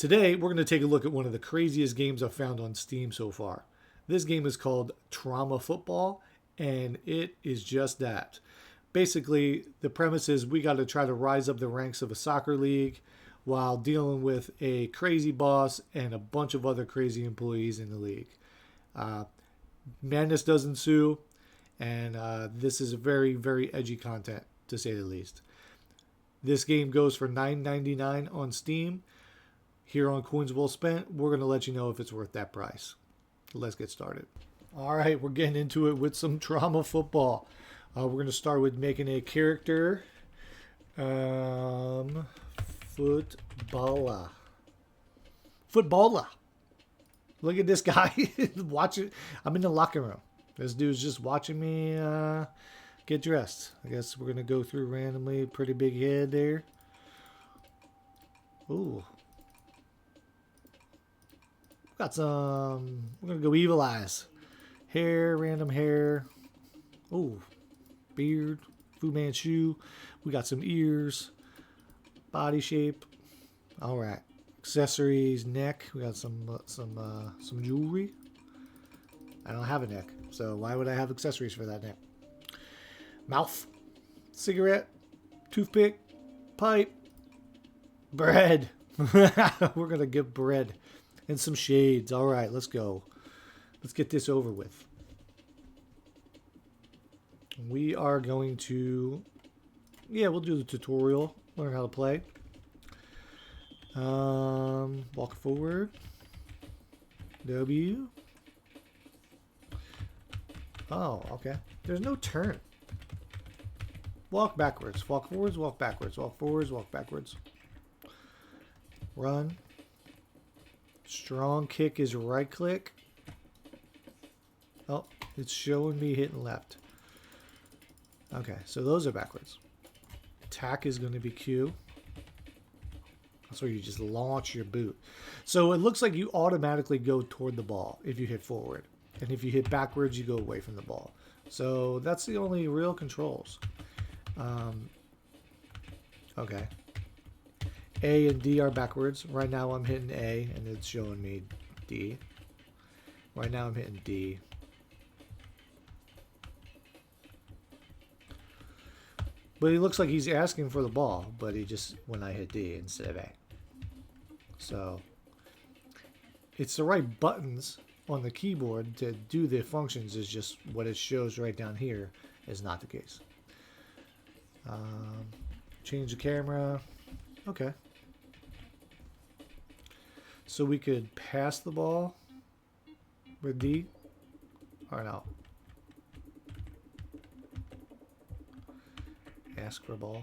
Today, we're going to take a look at one of the craziest games I've found on Steam so far. This game is called Trauma Football, and it is just that. Basically, the premise is we got to try to rise up the ranks of a soccer league while dealing with a crazy boss and a bunch of other crazy employees in the league. Madness does ensue, and this is a very, very edgy content, to say the least. This game goes for $9.99 on Steam. Here on Coins Well Spent, we're going to let you know if it's worth that price. Let's get started. All right, we're getting into it with some Trauma Football. We're going to start with making a character. Footballer. Look at this guy. Watching. I'm in the locker room. This dude's just watching me get dressed. I guess we're going to go through randomly. Pretty big head there. Ooh. Got some. We're going to go evil eyes. Hair, random hair. Ooh. Beard. Fu Manchu. We got some ears. Body shape. All right. Accessories, neck. We got some jewelry. I don't have a neck, so why would I have accessories for that neck? Mouth, cigarette, toothpick, pipe, bread. We're gonna give bread and some shades. All right, let's go. Let's get this over with. We are going to, we'll do the tutorial. Learn how to play. Walk forward. W. Oh, okay. There's no turn. Walk backwards. Walk forwards, walk backwards. Walk forwards, walk backwards. Run. Strong kick is right click. Oh, it's showing me hitting left. Okay, so those are backwards. Attack is going to be Q. That's where you just launch your boot. So it looks like you automatically go toward the ball if you hit forward. And if you hit backwards, you go away from the ball. So that's the only real controls. Okay. A and D are backwards. Right now I'm hitting A and it's showing me D. Right now I'm hitting D. But he looks like he's asking for the ball, but he just, when I hit D instead of A. So, it's the right buttons on the keyboard to do the functions, is just what it shows right down here is not the case. Change the camera. Okay. So we could pass the ball with D, or no. Ask for a ball.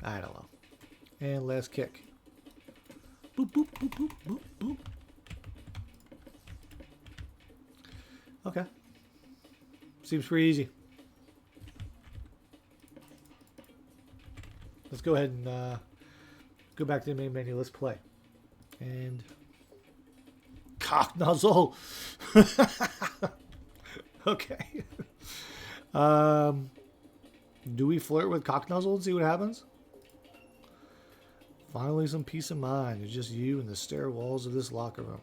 I don't know. And last kick. Boop, boop, boop, boop, boop, boop. Okay. Seems pretty easy. Let's go ahead and go back to the main menu. Let's play. And cock nozzle. Okay. Do we flirt with Cocknuzzle and see what happens? Finally, some peace of mind. It's just you and the stair walls of this locker room.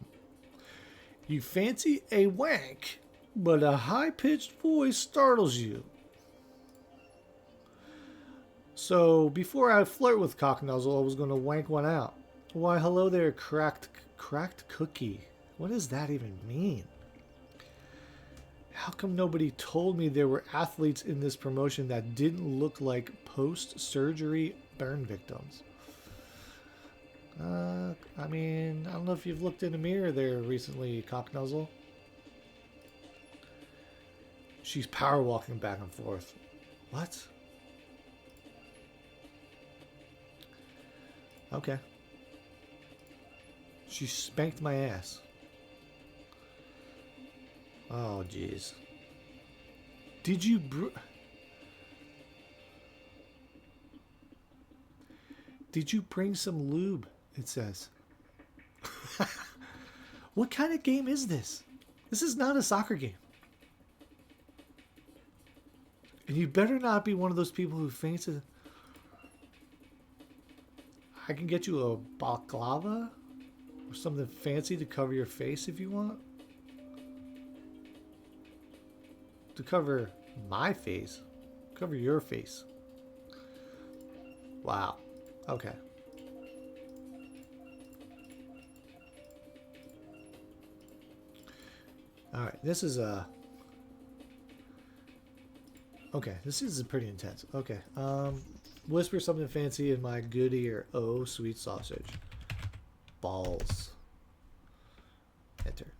You fancy a wank, but a high-pitched voice startles you. So, before I flirt with Cocknuzzle, I was going to wank one out. Why, hello there, cracked cookie. What does that even mean? How come nobody told me there were athletes in this promotion that didn't look like post-surgery burn victims? I mean, I don't know if you've looked in the mirror there recently, Cocknuzzle. She's power walking back and forth. What? Okay. She spanked my ass. Oh, jeez. Did you bring some lube? It says. What kind of game is this? This is not a soccer game. And you better not be one of those people who faints. I can get you a baklava or something fancy to cover your face if you want. To cover my face. Cover your face. Wow. Okay. Alright, this is a... Okay, this is pretty intense. Okay, whisper something fancy in my good ear. Oh, sweet sausage. Balls. Enter.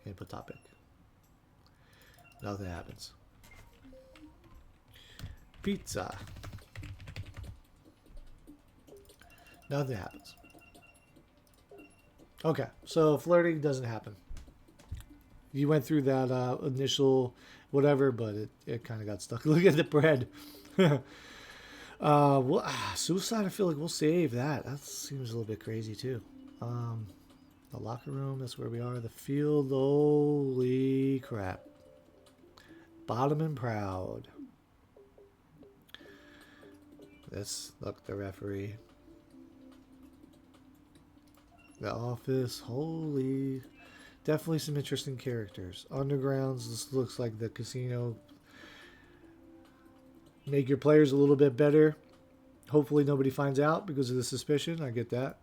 Input topic. Nothing happens. Pizza. Nothing happens. Okay, so flirting doesn't happen. You went through that initial whatever, but it kind of got stuck. Look at the bread. Suicide, I feel like we'll save that. That seems a little bit crazy too. The locker room, that's where we are. The field, holy crap. Bottom and proud. Let's look, the referee. The office, holy. Definitely some interesting characters. Undergrounds, this looks like the casino. Make your players a little bit better. Hopefully nobody finds out because of the suspicion. I get that.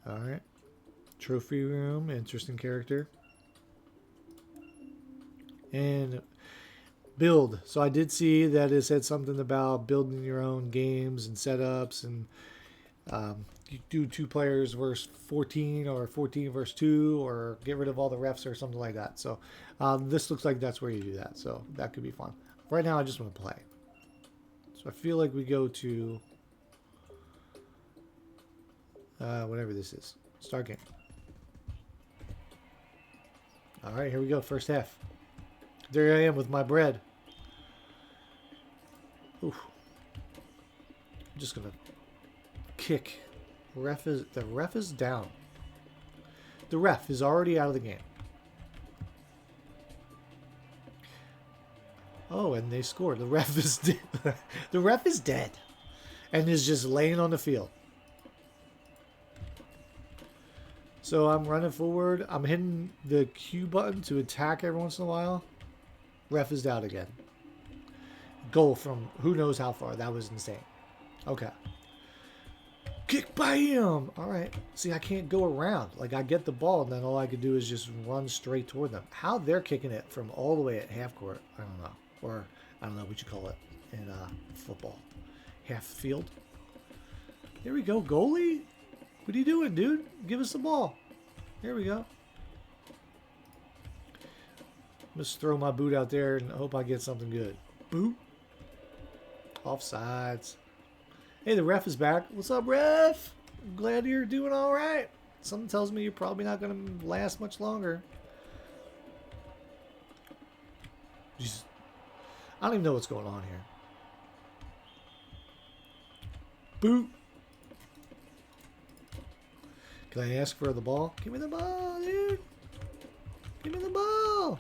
Alright. Trophy room, interesting character. And build. So I did see that it said something about building your own games and setups, and you do 2 players versus 14 or 14 versus 2, or get rid of all the refs or something like that. So this looks like that's where you do that. So that could be fun. Right now I just want to play. So I feel like we go to whatever this is. Start game. Alright, here we go. First half. There I am with my bread. Oof. I'm just gonna kick. The ref is down. The ref is already out of the game. Oh, and they scored. The ref is dead. The ref is dead, and is just laying on the field. So I'm running forward. I'm hitting the Q button to attack every once in a while. Ref is down again. Goal from who knows how far. That was insane. Okay. Kick by him. All right. See, I can't go around. Like, I get the ball, and then all I could do is just run straight toward them. How they're kicking it from all the way at half court, I don't know. Or, I don't know what you call it in football. Half field. Here we go. Goalie? What are you doing, dude? Give us the ball. Here we go. Just throw my boot out there and hope I get something good. Boot. Offsides. Hey, the ref is back. What's up, ref? I'm glad you're doing all right. Something tells me you're probably not going to last much longer. Jeez. I don't even know what's going on here. Boot. Can I ask for the ball? Give me the ball, dude. Give me the ball.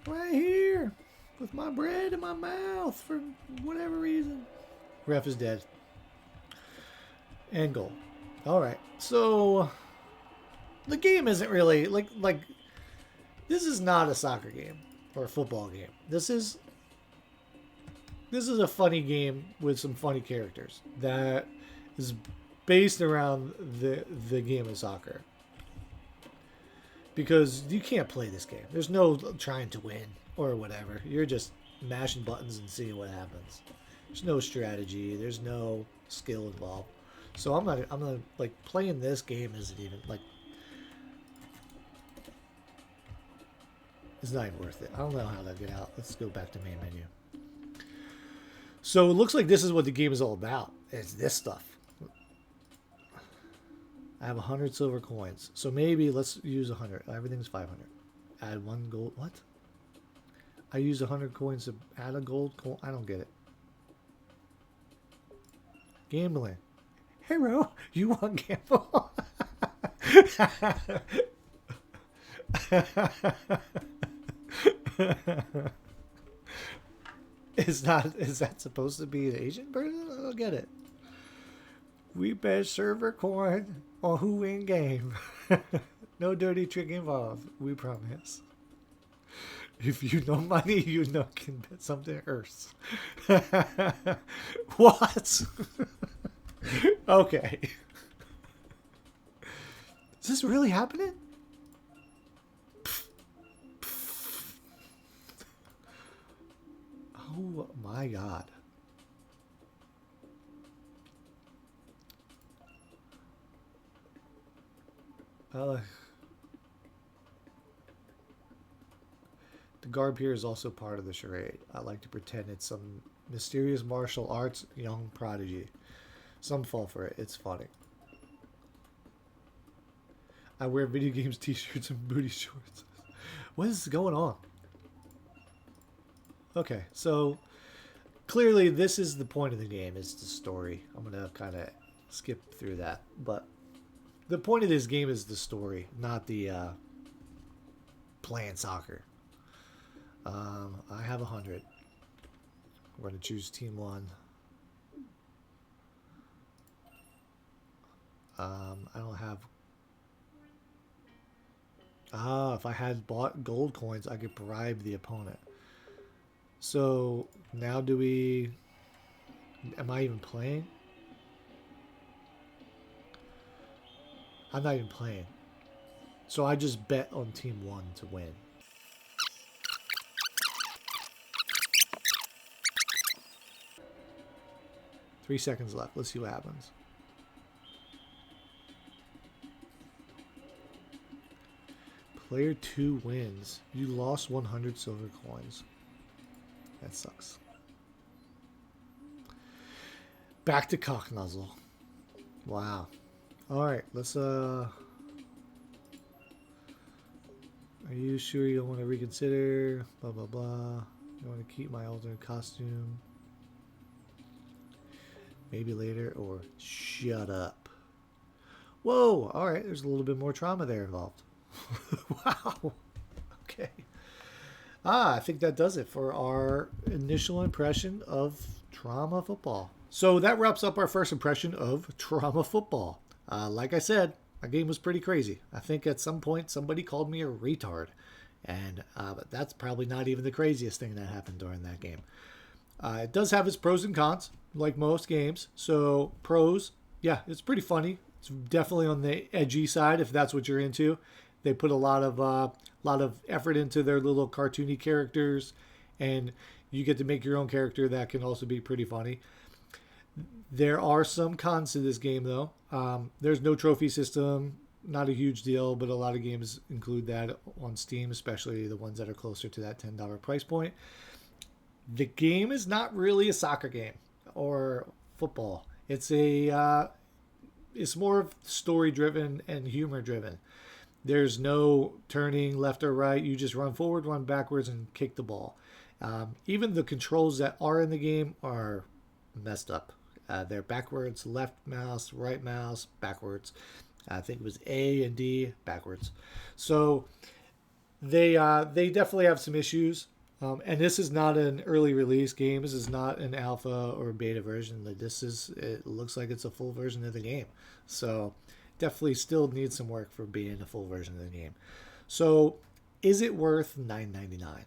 Right here. With my bread in my mouth for whatever reason. Ref is dead. And goal. Alright. So the game isn't really like this is not a soccer game or a football game. This is a funny game with some funny characters that is based around the game of soccer. Because you can't play this game. There's no trying to win or whatever. You're just mashing buttons and seeing what happens. There's no strategy. There's no skill involved. So I'm not like playing this game isn't even like it's not even worth it. I don't know how to get out. Let's go back to main menu. So it looks like this is what the game is all about. It's this stuff. I have 100 silver coins. So maybe let's use 100. Everything's 500. Add 1 gold. What? I use 100 coins to add a gold coin. I don't get it. Gambling. Hero, you want gamble? Is that supposed to be the Asian version? I don't get it. We bet server coin on who win game. No dirty trick involved. We promise. If you know money, you know can bet something else. What? Okay. Is this really happening? Oh my god. The garb here is also part of the charade. I like to pretend it's some mysterious martial arts young prodigy. Some fall for it. It's funny. I wear video games t-shirts and booty shorts. What is going on? Okay, so clearly this is the point of the game, is the story. I'm going to kind of skip through that. But the point of this game is the story, not the playing soccer. I have 100. We're going to choose team 1. I don't have... if I had bought gold coins, I could bribe the opponent. So, now do we... Am I even playing? I'm not even playing. So I just bet on team 1 to win. Three seconds left. Let's see what happens. Player 2 wins. You lost 100 silver coins. That sucks. Back to Cocknuzzle. Wow. Alright, let's Are you sure you don't want to reconsider? Blah blah blah. You want to keep my alternate costume? Maybe later, or shut up. Whoa! Alright, there's a little bit more trauma there involved. Wow. Okay. I think that does it for our initial impression of Trauma Football. So that wraps up our first impression of Trauma Football. Like I said, my game was pretty crazy. I think at some point somebody called me a retard. And but that's probably not even the craziest thing that happened during that game. It does have its pros and cons, like most games. So pros, yeah, it's pretty funny. It's definitely on the edgy side if that's what you're into. They put a lot of effort into their little cartoony characters, and you get to make your own character that can also be pretty funny. There are some cons to this game, though. There's no trophy system, not a huge deal, but a lot of games include that on Steam, especially the ones that are closer to that $10 price point. The game is not really a soccer game or football. It's more story driven and humor driven. There's no turning left or right. You just run forward, run backwards, and kick the ball. Even the controls that are in the game are messed up. They're backwards, left mouse, right mouse, backwards. I think it was A and D, backwards. So they definitely have some issues. And this is not an early release game. This is not an alpha or beta version. It looks like it's a full version of the game. So definitely still needs some work for being a full version of the game. So is it worth $9.99?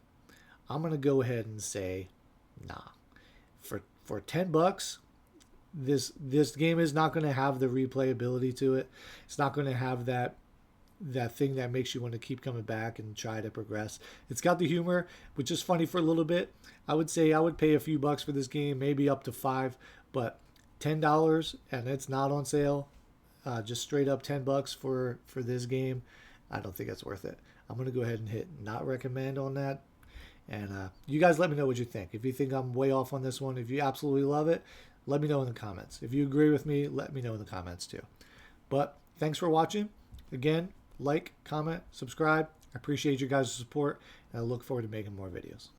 I'm going to go ahead and say nah. For $10, this game is not going to have the replayability to it. It's not going to have that thing that makes you want to keep coming back and try to progress. It's got the humor, which is funny for a little bit. I would say I would pay a few bucks for this game, maybe up to $5, but $10 and it's not on sale. Just straight up $10 for this game. I don't think it's worth it. I'm going to go ahead and hit not recommend on that. And you guys let me know what you think. If you think I'm way off on this one, if you absolutely love it, let me know in the comments. If you agree with me, let me know in the comments too. But thanks for watching. Again, like, comment, subscribe. I appreciate your guys' support, and I look forward to making more videos.